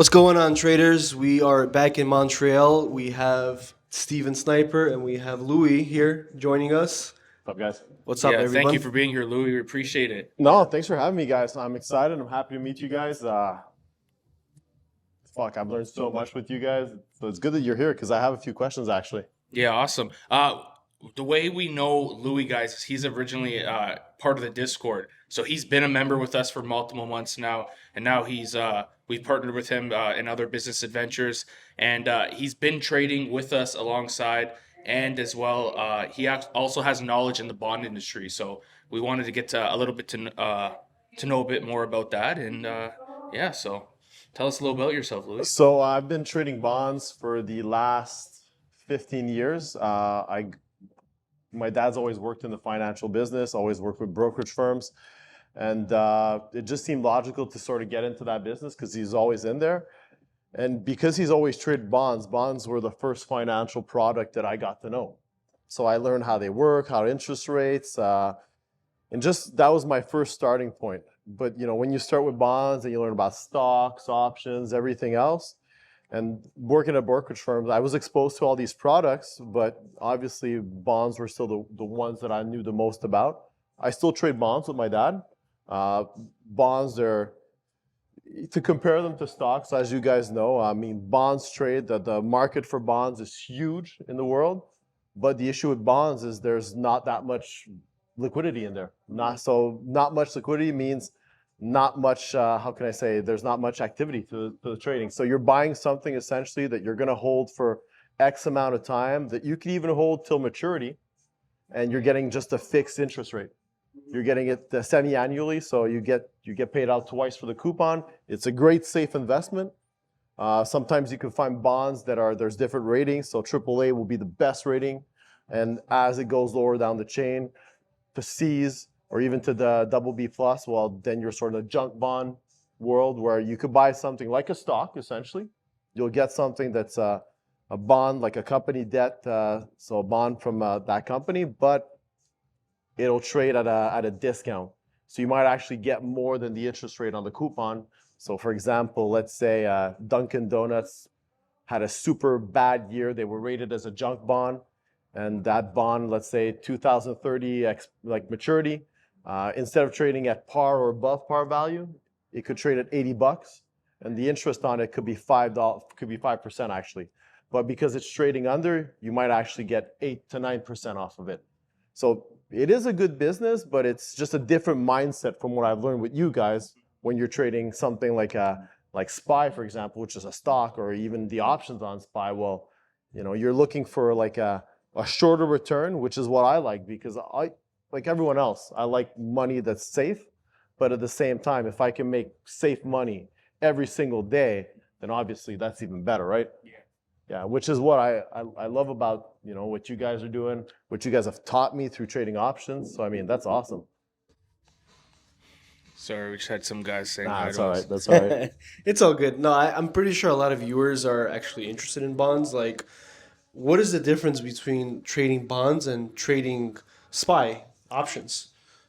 What's going on, traders? We are back in Montreal. We have Steven Sniper and we have Louis here joining us. What's up, guys? What's up, Yeah, thank you everyone? for being here, Louis. We appreciate it. No, thanks for having me, guys. I'm excited. I'm happy to meet you guys. I've learned so much with you guys. So it's good that you're here because I have a few questions, actually. Yeah, awesome. The way we know Louis, guys, is he's originally part of the Discord. So he's been a member with us for multiple months now, and now we've partnered with him in other business adventures, and he's been trading with us alongside, and as well, he also has knowledge in the bond industry. So we wanted to get a little bit to know a bit more about that, and yeah, so tell us a little about yourself, Louis. So I've been trading bonds for the last 15 years. My dad's always worked in the financial business, always worked with brokerage firms. And it just seemed logical to sort of get into that business because he's always in there. And because he's always traded bonds were the first financial product that I got to know. So I learned how they work, how interest rates, and just that was my first starting point. But when you start with bonds and you learn about stocks, options, everything else, and working at brokerage firms, I was exposed to all these products, but obviously bonds were still the ones that I knew the most about. I still trade bonds with my dad. Bonds are, to compare them to stocks, as you guys know, I mean, bonds trade, the market for bonds is huge in the world, but the issue with bonds is there's not that much liquidity in there. Not much liquidity means not much, there's not much activity to the trading. So you're buying something essentially that you're gonna hold for X amount of time that you can even hold till maturity, and you're getting just a fixed interest rate. You're getting it semi-annually, so you get paid out twice for the coupon. It's a great safe investment. Sometimes you can find bonds there's different ratings, so AAA will be the best rating, and as it goes lower down the chain, to C's or even to the BB+, well, then you're sort of a junk bond world where you could buy something like a stock, essentially. You'll get something that's a bond, like a company debt, so a bond from that company, but it'll trade at a discount. So you might actually get more than the interest rate on the coupon. So for example, let's say Dunkin' Donuts had a super bad year. They were rated as a junk bond. And that bond, let's say 2030 like maturity, instead of trading at par or above par value, it could trade at $80, and the interest on it could be $5, could be 5% actually. But because it's trading under, you might actually get 8 to 9% off of it. So it is a good business, but it's just a different mindset from what I've learned with you guys when you're trading something like SPY, for example, which is a stock, or even the options on SPY. Well, you're looking for like a shorter return, which is what I like, because I, like everyone else, I like money that's safe, but at the same time, if I can make safe money every single day, then obviously that's even better, right? Yeah, which is what I love about, what you guys are doing, what you guys have taught me through trading options. So, I mean, that's awesome. Sorry, we just had some guys saying Nah, hi that's to all us. right. That's all right. It's all good. No, I'm pretty sure a lot of viewers are actually interested in bonds. Like, what is the difference between trading bonds and trading SPY options?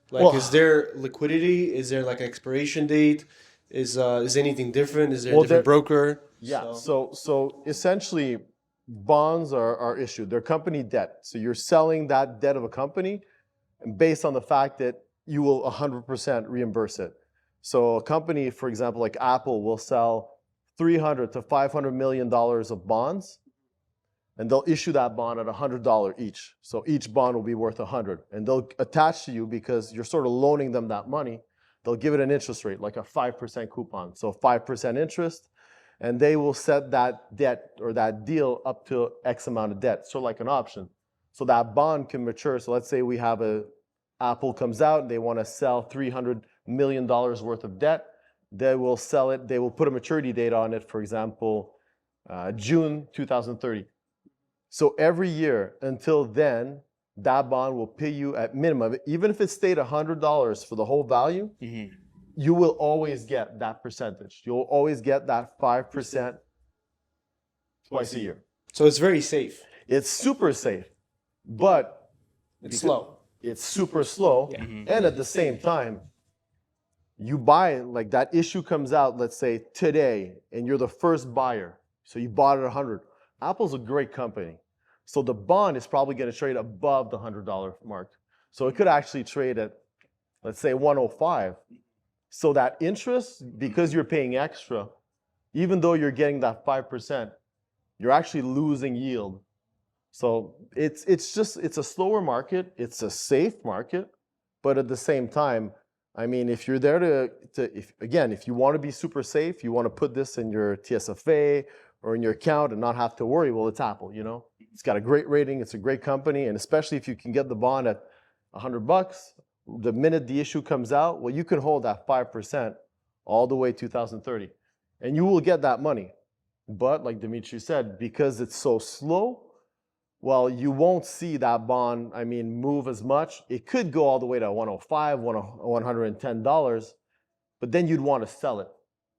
Like, Well, is there liquidity? Is there like an expiration date? Is anything different? Is there a Well, different broker? Yeah, so essentially bonds are issued. They're company debt. So you're selling that debt of a company based on the fact that you will 100% reimburse it. So a company, for example, like Apple, will sell $300 to $500 million of bonds, and they'll issue that bond at $100 each. So each bond will be worth $100, and they'll attach to you because you're sort of loaning them that money. They'll give it an interest rate, like a 5% coupon. So 5% interest, and they will set that debt or that deal up to X amount of debt, so like an option. So that bond can mature. So let's say we have Apple comes out and they want to sell $300 million worth of debt. They will sell it. They will put a maturity date on it, for example, June 2030. So every year until then, that bond will pay you at minimum, even if it stayed $100 for the whole value, you will always get that percentage. You'll always get that 5% twice a year. So it's very safe. It's super safe, but It's slow. it's super slow. Yeah. And at the same time, You buy, like that issue comes out, let's say today, and you're the first buyer. So you bought it at 100. Apple's a great company. So the bond is probably going to trade above the $100 mark. So it could actually trade at, let's say, 105. So that interest, because you're paying extra, even though you're getting that 5%, you're actually losing yield. So it's a slower market. It's a safe market. But at the same time, I mean, if you're there if you want to be super safe, you want to put this in your TSFA or in your account and not have to worry, well, it's Apple, you know? It's got a great rating. It's a great company. And especially if you can get the bond at $100, the minute the issue comes out, well, you can hold that 5% all the way 2030. And you will get that money. But like Dmitry said, because it's so slow, well, you won't see that bond, I mean, move as much. It could go all the way to 105, $110, but then you'd want to sell it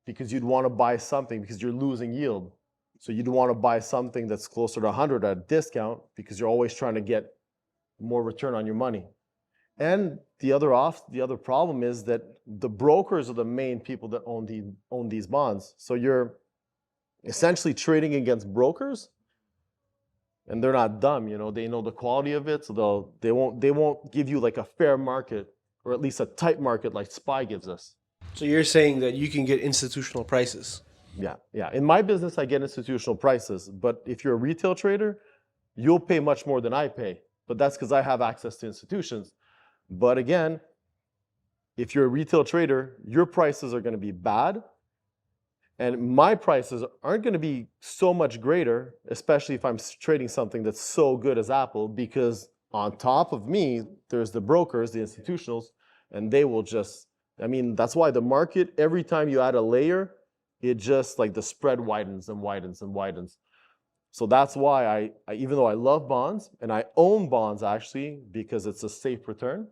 because you'd want to buy something because you're losing yield. So you'd want to buy something that's closer to 100 at a discount because you're always trying to get more return on your money. And the other problem is that the brokers are the main people that own these bonds. So you're essentially trading against brokers, and they're not dumb, you know. They know the quality of it, so they won't give you like a fair market, or at least a tight market like SPY gives us. So you're saying that you can get institutional prices. Yeah. In my business, I get institutional prices, but if you're a retail trader, you'll pay much more than I pay. But that's because I have access to institutions. But again, if you're a retail trader, your prices are going to be bad, and my prices aren't going to be so much greater, especially if I'm trading something that's so good as Apple, because on top of me, there's the brokers, the institutionals, and they will just, I mean, that's why the market, every time you add a layer, it just like the spread widens and widens and widens. So that's why I even though I love bonds, and I own bonds actually because it's a safe return,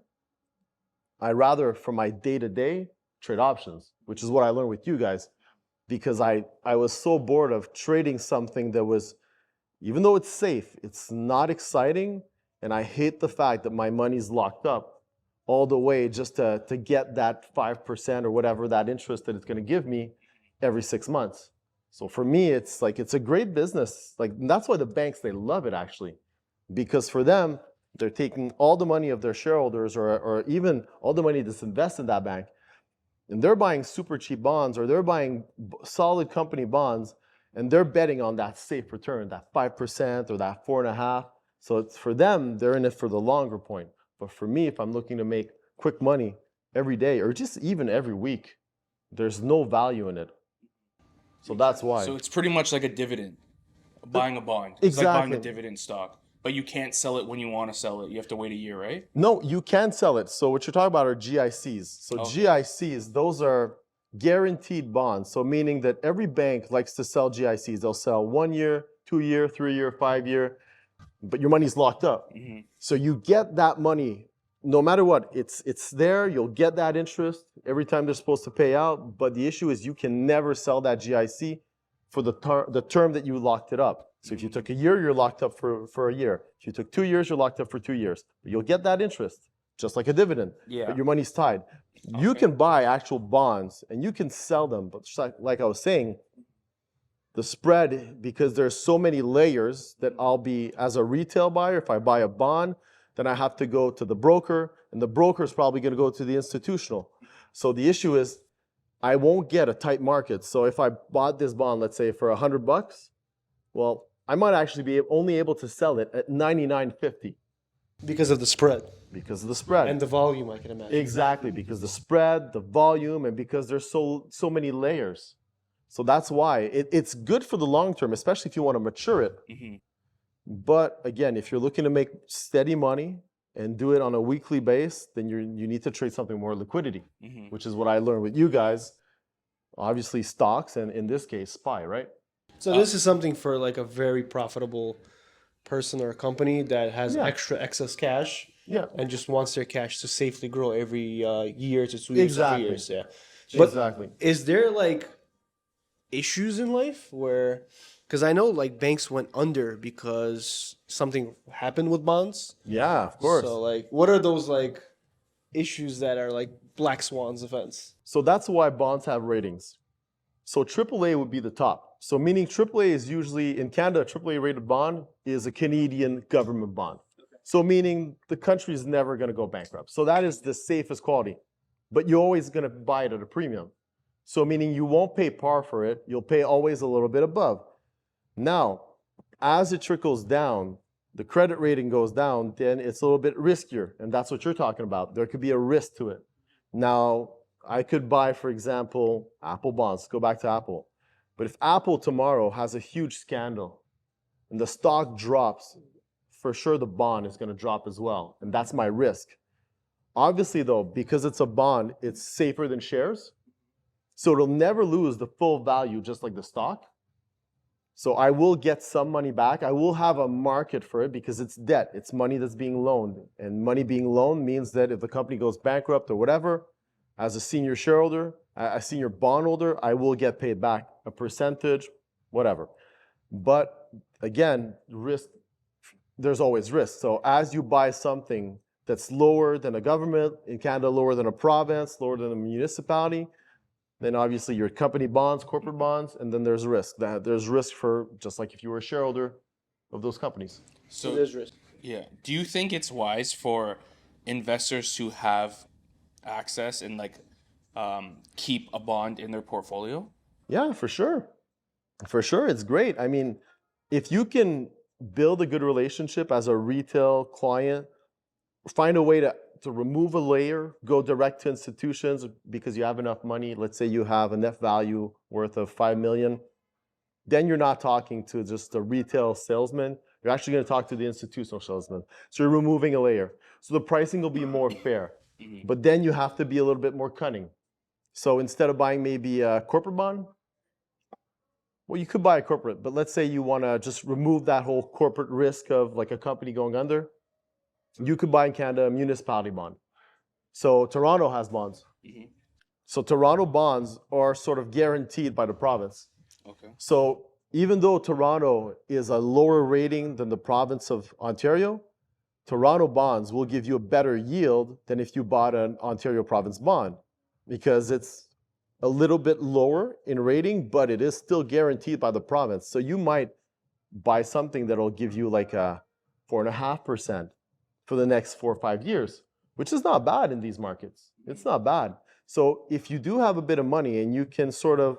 I rather for my day-to-day trade options, which is what I learned with you guys, because I was so bored of trading something that was, even though it's safe, it's not exciting, and I hate the fact that my money's locked up all the way just to get that 5% or whatever that interest that it's going to give me every 6 months. So for me, it's like, it's a great business. Like, that's why the banks, they love it actually, because for them, they're taking all the money of their shareholders or even all the money that's invested in that bank, and they're buying super cheap bonds, or they're buying solid company bonds, and they're betting on that safe return, that 5% or that 4.5%. So it's for them, they're in it for the longer point. But for me, if I'm looking to make quick money every day or just even every week, there's no value in it. So that's why. So it's pretty much like a dividend, buying a bond. It's like buying a dividend stock. But you can't sell it when you want to sell it. You have to wait a year, right? No, you can sell it. So what you're talking about are GICs. So GICs, those are guaranteed bonds. So meaning that every bank likes to sell GICs. They'll sell 1 year, 2 year, 3 year, 5 year, but your money's locked up. Mm-hmm. So you get that money no matter what. It's there. You'll get that interest every time they're supposed to pay out. But the issue is you can never sell that GIC for the term that you locked it up. So if you took a year, you're locked up for a year. If you took 2 years, you're locked up for 2 years. But you'll get that interest, just like a dividend. Yeah. But your money's tied. Okay. You can buy actual bonds, and you can sell them. But like I was saying, the spread, because there's so many layers that I'll be, as a retail buyer, if I buy a bond, then I have to go to the broker, and the broker is probably going to go to the institutional. So the issue is, I won't get a tight market. So if I bought this bond, let's say for $100, well, I might actually be only able to sell it at $99.50. Because of the spread. Because of the spread. And the volume, I can imagine. Exactly, because the spread, the volume, and because there's so many layers. So that's why it's good for the long term, especially if you want to mature it. Mm-hmm. But again, if you're looking to make steady money and do it on a weekly base, then you need to trade something more liquidity, mm-hmm. which is what I learned with you guys. Obviously stocks, and in this case, SPY, right? So this is something for like a very profitable person or a company that has extra excess cash, and just wants their cash to safely grow every year to 2 years, 3 years. Yeah, but exactly. Is there like issues in life where, because I know like banks went under because something happened with bonds. Yeah, of course. So like, what are those like issues that are like black swans events. So that's why bonds have ratings. So AAA would be the top. So meaning AAA is usually, in Canada, a AAA rated bond is a Canadian government bond. So meaning the country is never going to go bankrupt. So that is the safest quality. But you're always going to buy it at a premium. So meaning you won't pay par for it. You'll pay always a little bit above. Now, as it trickles down, the credit rating goes down, then it's a little bit riskier. And that's what you're talking about. There could be a risk to it. Now, I could buy, for example, Apple bonds. Go back to Apple. But if Apple tomorrow has a huge scandal and the stock drops, for sure the bond is going to drop as well. And that's my risk. Obviously, though, because it's a bond, it's safer than shares. So it'll never lose the full value, just like the stock. So I will get some money back. I will have a market for it because it's debt. It's money that's being loaned. And money being loaned means that if the company goes bankrupt or whatever, as a senior shareholder, a senior bondholder, I will get paid back a percentage, whatever. But again, risk, there's always risk. So as you buy something that's lower than a government, in Canada, lower than a province, lower than a municipality, then obviously your company bonds, corporate bonds, and then there's risk. There's risk for, just like if you were a shareholder of those companies. So there's risk. Yeah. Do you think it's wise for investors to have access and keep a bond in their portfolio? Yeah, for sure. For sure, it's great. I mean, if you can build a good relationship as a retail client, find a way to remove a layer, go direct to institutions because you have enough money. Let's say you have a net value worth of $5 million. Then you're not talking to just a retail salesman. You're actually going to talk to the institutional salesman. So you're removing a layer. So the pricing will be more fair. But then you have to be a little bit more cunning. So instead of buying maybe a corporate bond, well, you could buy a corporate, but let's say you want to just remove that whole corporate risk of like a company going under. You could buy in Canada a municipality bond. So Toronto has bonds. So Toronto bonds are sort of guaranteed by the province. Okay. So even though Toronto is a lower rating than the province of Ontario, Toronto bonds will give you a better yield than if you bought an Ontario province bond because it's a little bit lower in rating, but it is still guaranteed by the province. So you might buy something that'll give you like a 4.5% for the next 4 or 5 years, which is not bad in these markets. It's not bad. So if you do have a bit of money and you can sort of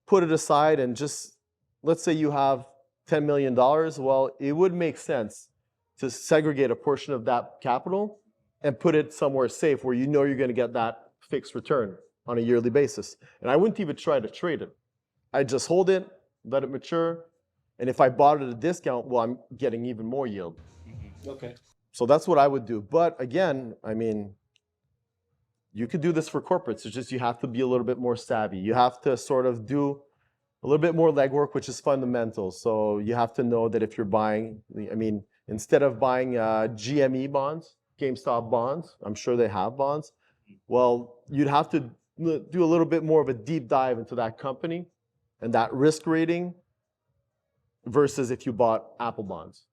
put it aside and just, let's say you have $10 million, well, it would make sense to segregate a portion of that capital and put it somewhere safe where you know you're going to get that fixed return on a yearly basis. And I wouldn't even try to trade it. I'd just hold it, let it mature, and if I bought it at a discount, well, I'm getting even more yield. Okay. So that's what I would do. But again, I mean, you could do this for corporates. It's just you have to be a little bit more savvy. You have to sort of do a little bit more legwork, which is fundamental. So you have to know that if you're buying, I mean, instead of buying GME bonds, GameStop bonds, I'm sure they have bonds, well, you'd have to do a little bit more of a deep dive into that company and that risk rating versus if you bought Apple bonds.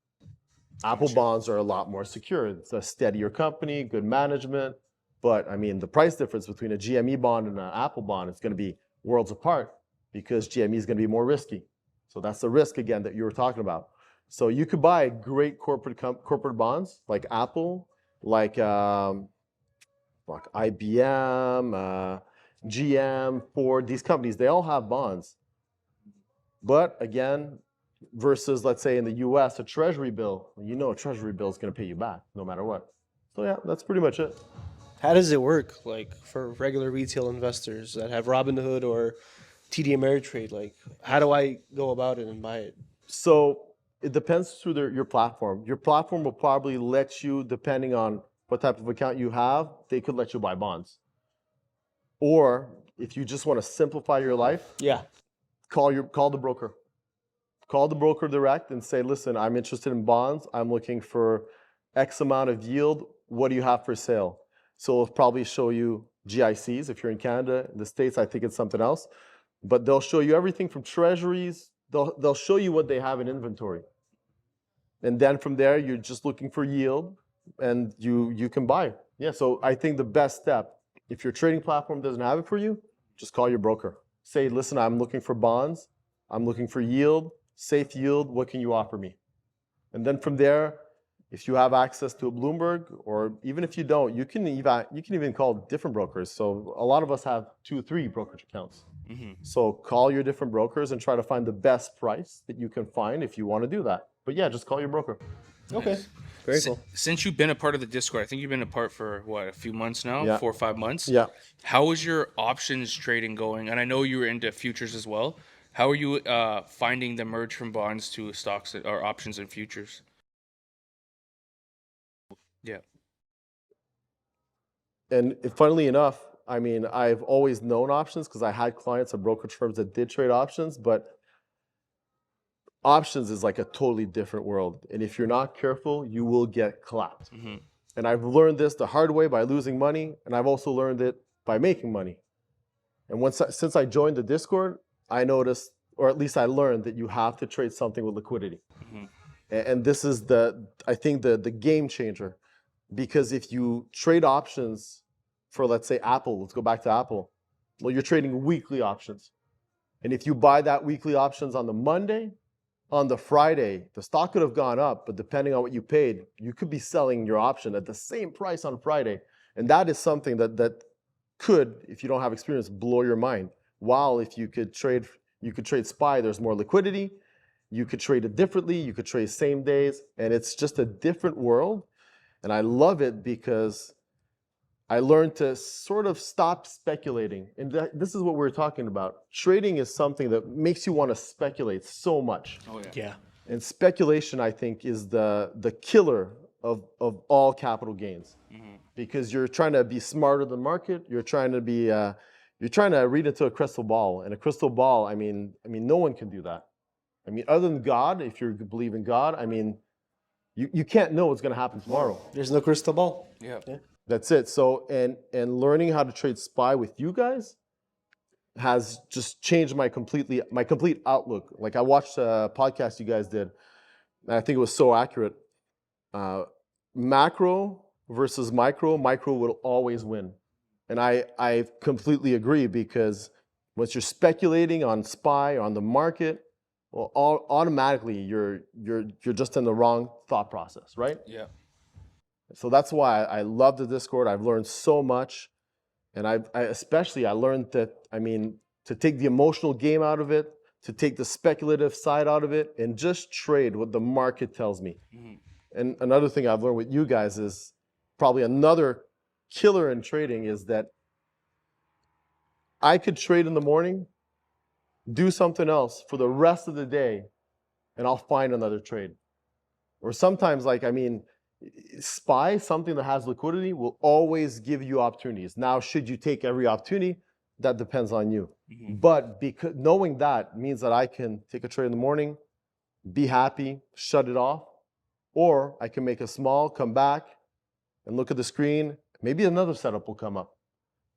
Apple bonds are a lot more secure. It's a steadier company, good management. But I mean, the price difference between a GME bond and an Apple bond is going to be worlds apart because GME is going to be more risky. So that's the risk again that you were talking about. So you could buy great corporate bonds like Apple, like IBM, GM, Ford. These companies, they all have bonds. But again, versus let's say in the US, a treasury bill, you know a treasury bill is going to pay you back no matter what. So yeah, that's pretty much it. How does it work, like for regular retail investors that have Robinhood or TD Ameritrade? Like, how do I go about it and buy it? So it depends through your platform. Your platform will probably let you, depending on what type of account you have, they could let you buy bonds. Or if you just want to simplify your life, yeah, call the broker. Call the broker direct and say, listen, I'm interested in bonds. I'm looking for X amount of yield. What do you have for sale? So it'll probably show you GICs. If you're in Canada, in the States, I think it's something else. But they'll show you everything from treasuries. They'll show you what they have in inventory. And then from there, you're just looking for yield and you can buy. Yeah, so I think the best step If your trading platform doesn't have it for you, just call your broker. Say, listen, I'm looking for bonds. I'm looking for yield, safe yield. What can you offer me? And then from there, if you have access to a Bloomberg, or even if you don't, you can even call different brokers. So a lot of us have 2 or 3 brokerage accounts. So call your different brokers and try to find the best price that you can find if you want to do that. But yeah, just call your broker. Okay. Very cool. Since you've been a part of the Discord, I think you've been a part for what, a few months now, Yeah. 4 or 5 months. Yeah. How is your options trading going? And I know you were into futures as well. How are you finding the merge from bonds to stocks or options and futures? Yeah. And funnily enough, I mean, I've always known options because I had clients at brokerage firms that did trade options, but options is like a totally different world. And if you're not careful, you will get clapped. And I've learned this the hard way by losing money, and I've also learned it by making money. And since I joined the Discord, I noticed, or at least I learned, that you have to trade something with liquidity. And this is I think the game changer. Because if you trade options for, let's say, Apple, let's go back to Apple. Well, you're trading weekly options. And if you buy that weekly options on the Monday, on the Friday, the stock could have gone up, but depending on what you paid, you could be selling your option at the same price on Friday. And that is something that could, if you don't have experience, blow your mind. While if you could trade SPY, there's more liquidity. You could trade it differently. You could trade same days. And it's just a different world. And I love it because I learned to sort of stop speculating. And this is what we're talking about. Trading is something that makes you want to speculate so much. Oh, Yeah. And speculation, I think, is the killer of all capital gains. Because you're trying to be smarter than market. You're trying to read into a crystal ball. And a crystal ball, I mean, no one can do that. I mean, other than God, if you believe in God, I mean, you can't know what's going to happen tomorrow. There's no crystal ball. Yeah. That's it. So, and learning how to trade SPY with you guys has just changed my complete outlook. Like, I watched a podcast you guys did, and I think it was so accurate. Macro versus micro will always win. And I completely agree, because once you're speculating on SPY, on the market, well, automatically you're just in the wrong thought process, right? Yeah. So that's why I love the Discord. I've learned so much, and I learned that, I mean, to take the emotional game out of it, to take the speculative side out of it, and just trade what the market tells me. And another thing I've learned with you guys is probably another killer in trading is that I could trade in the morning, do something else for the rest of the day, and I'll find another trade. Or sometimes, like, I mean, SPY, something that has liquidity, will always give you opportunities. Now, should you take every opportunity? That depends on you. But because knowing that means that I can take a trade in the morning, be happy, shut it off, or I can make a small, come back, and look at the screen. Maybe another setup will come up,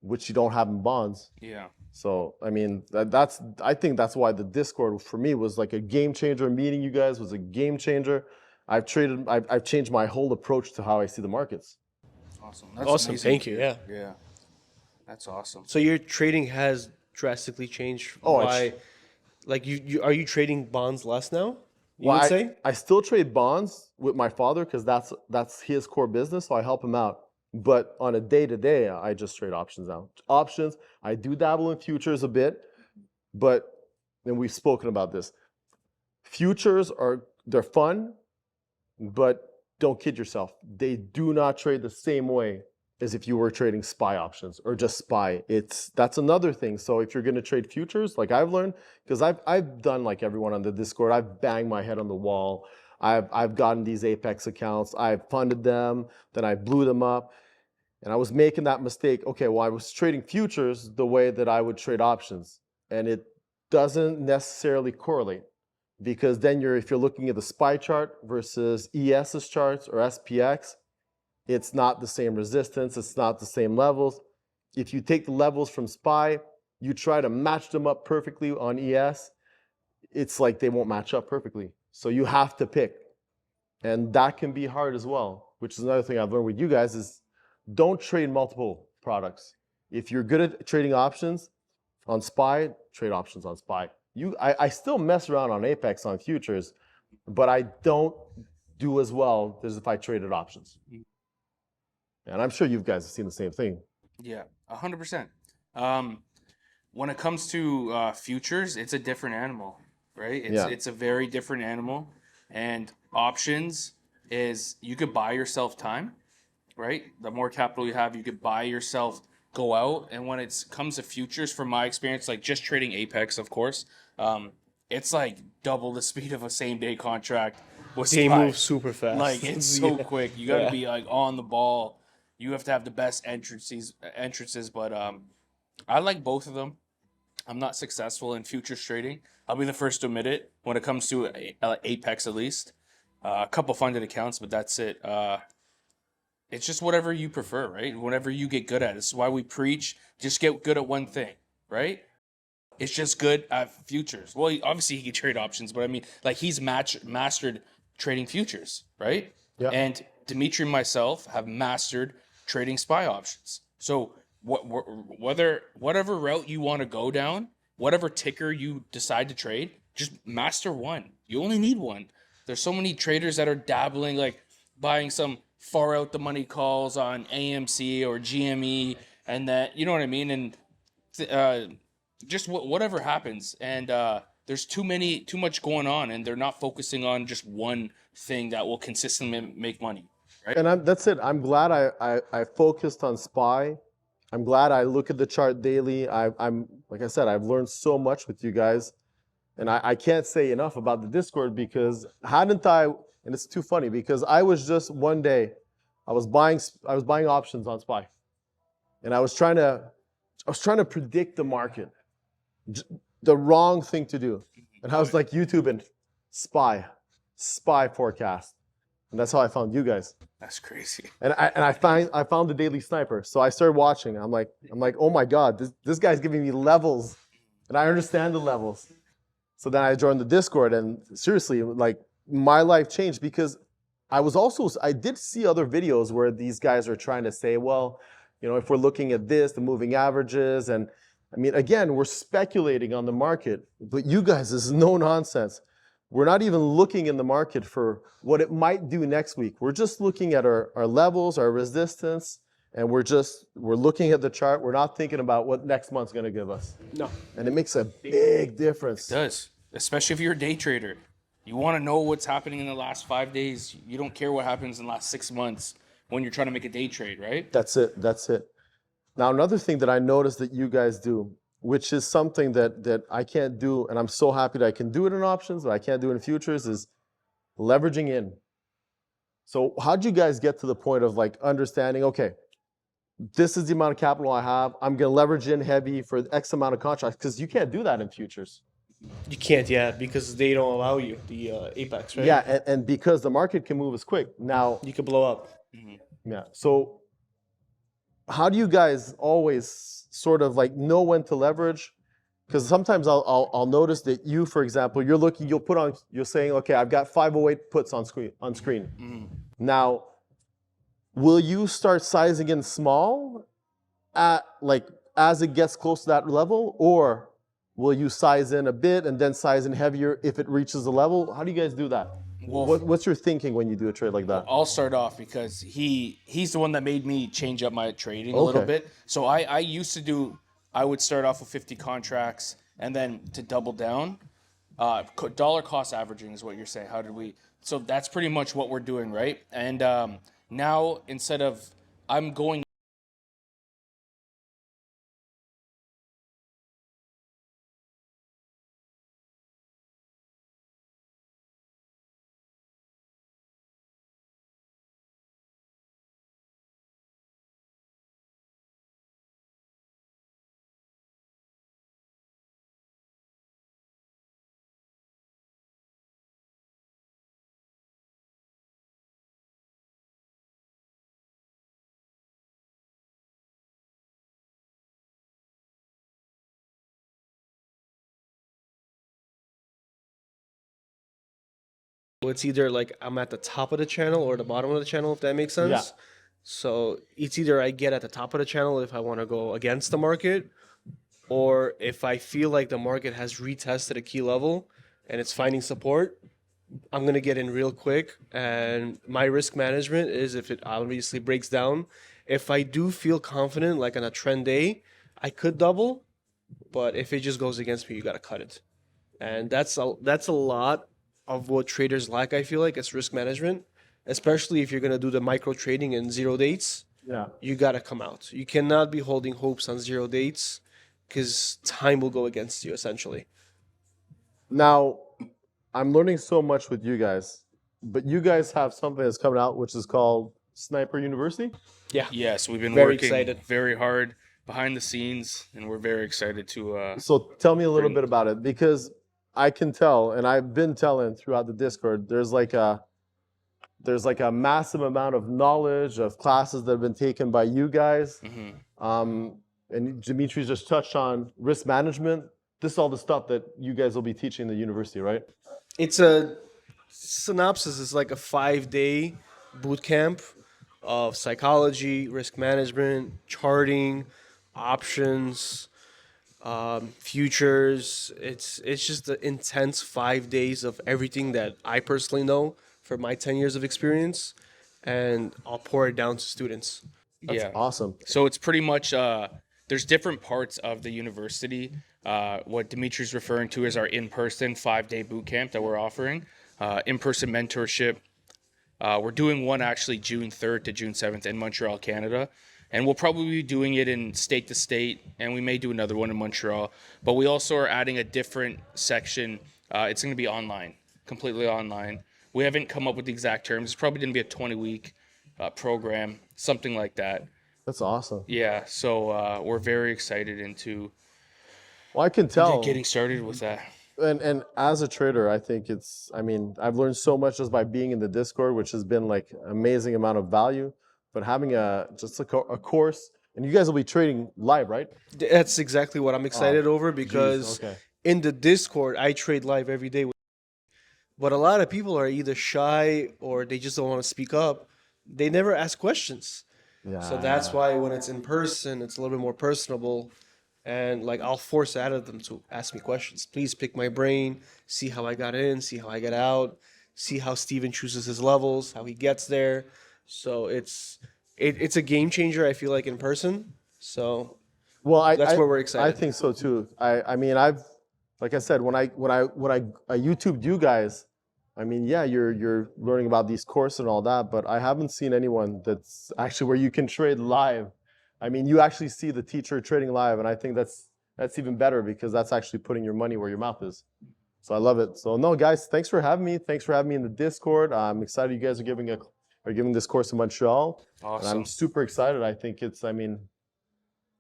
which you don't have in bonds. Yeah. So, I mean, I think that's why the Discord for me was like a game changer. Meeting you guys was a game changer. I've changed my whole approach to how I see the markets. Awesome. That's Awesome. amazing. Thank you. Yeah. Yeah. That's awesome. So your trading has drastically changed. Oh, Why? Like are you trading bonds less now? You Well, would say? I still trade bonds with my father because that's his core business, so I help him out. But on a day-to-day, I just trade options now. Options, I do dabble in futures a bit, but, and we've spoken about this, futures they're fun, but don't kid yourself. They do not trade the same way as if you were trading SPY options or just SPY. That's another thing. So if you're going to trade futures, like I've learned, because I've done like everyone on the Discord, I've banged my head on the wall. I've gotten these Apex accounts. I've funded them, then I blew them up. And I was making that mistake. Okay, well, I was trading futures the way that I would trade options. And it doesn't necessarily correlate. Because then if you're looking at the SPY chart versus ES's charts or SPX, it's not the same resistance, it's not the same levels. If you take the levels from SPY, you try to match them up perfectly on ES, it's like they won't match up perfectly. So you have to pick. And that can be hard as well, which is another thing I've learned with you guys is don't trade multiple products. If you're good at trading options on SPY, trade options on SPY. I still mess around on Apex on futures, but I don't do as well as if I traded options. And I'm sure you guys have seen the same thing. Yeah, 100%. When it comes to futures, it's a different animal, right? It's a very different animal. And options is you could buy yourself time, right? The more capital you have, you could buy yourself, go out. And when it comes to futures, from my experience, like just trading Apex, of course, it's like double the speed of a same day contract. They move super fast. Like it's so quick. You got to be like on the ball. You have to have the best entrances. But I like both of them. I'm not successful in futures trading. I'll be the first to admit it when it comes to Apex, at least. A couple funded accounts, but that's it. It's just whatever you prefer, right? Whatever you get good at. This is why we preach, just get good at one thing, right? It's just good at futures. Well, obviously he can trade options, but I mean, like he's mastered trading futures, right? Yeah. And Dmitry and myself have mastered trading SPY options. So whatever route you want to go down, whatever ticker you decide to trade, just master one. You only need one. There's so many traders that are dabbling, like buying some far out the money calls on AMC or GME, and that, you know what I mean? And just whatever happens. And there's too much going on, and they're not focusing on just one thing that will consistently make money. Right? And that's it. I'm glad I focused on SPY. I'm glad I look at the chart daily. I'm like I said, I've learned so much with you guys. And I can't say enough about the Discord, because hadn't I, and it's too funny because I was just one day, I was buying options on SPY. And I was trying to predict the market. The wrong thing to do. And I was like YouTubing SPY forecast. And that's how I found you guys. That's crazy. And I found the Daily Sniper. So I started watching. I'm like, oh my God, this guy's giving me levels, and I understand the levels. So then I joined the Discord, and seriously, like my life changed, because I did see other videos where these guys are trying to say, well, you know, if we're looking at this, the moving averages, and I mean, again, we're speculating on the market, but you guys, this is no nonsense. We're not even looking in the market for what it might do next week. We're just looking at our levels, our resistance, and we're looking at the chart. We're not thinking about what next month's going to give us. No. And it makes a big difference. It does, especially if you're a day trader. You want to know what's happening in the last 5 days. You don't care what happens in the last 6 months when you're trying to make a day trade, right? That's it. Now, another thing that I noticed that you guys do, which is something that I can't do, and I'm so happy that I can do it in options, but I can't do it in futures, is leveraging in. So how'd you guys get to the point of like understanding, okay, this is the amount of capital I have, I'm going to leverage in heavy for X amount of contracts, because you can't do that in futures. You can't, because they don't allow you, the Apex, right? Yeah, and because the market can move as quick. Now, you could blow up. Yeah, so how do you guys always sort of like know when to leverage? Because sometimes I'll notice that you, for example, you're saying, okay, I've got 508 puts on screen. Mm-hmm. Now, will you start sizing in small as it gets close to that level, or will you size in a bit and then size in heavier if it reaches the level? How do you guys do that? Well, what's your thinking when you do a trade like that? I'll start off because he's the one that made me change up my trading a little bit. So I used to I would start off with 50 contracts, and then to double down, dollar cost averaging is what you're saying. So that's pretty much what we're doing, right? And now instead of I'm going It's either like I'm at the top of the channel or the bottom of the channel, if that makes sense. So it's either I get at the top of the channel if I want to go against the market, or if I feel like the market has retested a key level and it's finding support, I'm going to get in real quick. And my risk management is if it obviously breaks down, if I do feel confident, like on a trend day, I could double, but if it just goes against me, you got to cut it. And that's a lot of what traders lack, I feel like. It's risk management, especially if you're going to do the micro trading in 0 dates. Yeah. You got to come out. You cannot be holding hopes on 0 dates because time will go against you, essentially. Now, I'm learning so much with you guys, but you guys have something that's coming out, which is called Sniper University? Yeah. Yes, we've been Very working excited. very hard behind the scenes, and we're very excited to... So tell me a little bit about it, because I can tell, and I've been telling throughout the Discord, there's like a massive amount of knowledge of classes that have been taken by you guys. And Dmitry's just touched on risk management. This is all the stuff that you guys will be teaching in the university, right? It's a synopsis. It's like a 5-day boot camp of psychology, risk management, charting, options, futures. It's just an intense 5 days of everything that I personally know for my 10 years of experience, and I'll pour it down to students. That's awesome. So it's pretty much there's different parts of the university. What Dmitry's referring to is our in-person 5-day boot camp that we're offering. In-person mentorship. We're doing one actually June 3rd to June 7th in Montreal, Canada. And we'll probably be doing it in state to state, and we may do another one in Montreal. But we also are adding a different section. It's going to be online, completely online. We haven't come up with the exact terms. It's probably going to be a 20-week program, something like that. That's awesome. Yeah, so we're very excited into Well, I can tell. getting started with that. And as a trader, I think I've learned so much just by being in the Discord, which has been like an amazing amount of value. But having a course, and you guys will be trading live, right? That's exactly what I'm excited over, because in the Discord, I trade live every day. But a lot of people are either shy or they just don't want to speak up. They never ask questions. Yeah. So that's why when it's in person, it's a little bit more personable. And like I'll force out of them to ask me questions. Please pick my brain, see how I got in, see how I got out, see how Steven chooses his levels, how he gets there. So it's a game changer, I feel like, in person. So that's where we're excited. I think so too. I mean, like I said, when I YouTubed you guys, I mean, yeah, you're learning about these courses and all that, but I haven't seen anyone that's actually where you can trade live. I mean, you actually see the teacher trading live, and I think that's even better, because that's actually putting your money where your mouth is. So I love it. So no, guys, thanks for having me. Thanks for having me in the Discord. I'm excited you guys are giving this course in Montreal. Awesome. And I'm super excited. I think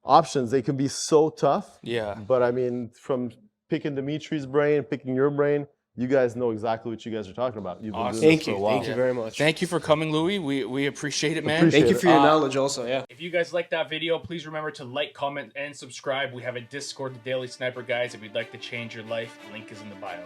options, they can be so tough. Yeah. But I mean, from picking Dmitry's brain, picking your brain, you guys know exactly what you guys are talking about. You've been doing this for a while. Thank you very much. Thank you for coming, Louis. We appreciate it, man. Thank you for your knowledge also, yeah. If you guys liked that video, please remember to like, comment, and subscribe. We have a Discord, the Daily Sniper, guys. If you'd like to change your life, link is in the bio.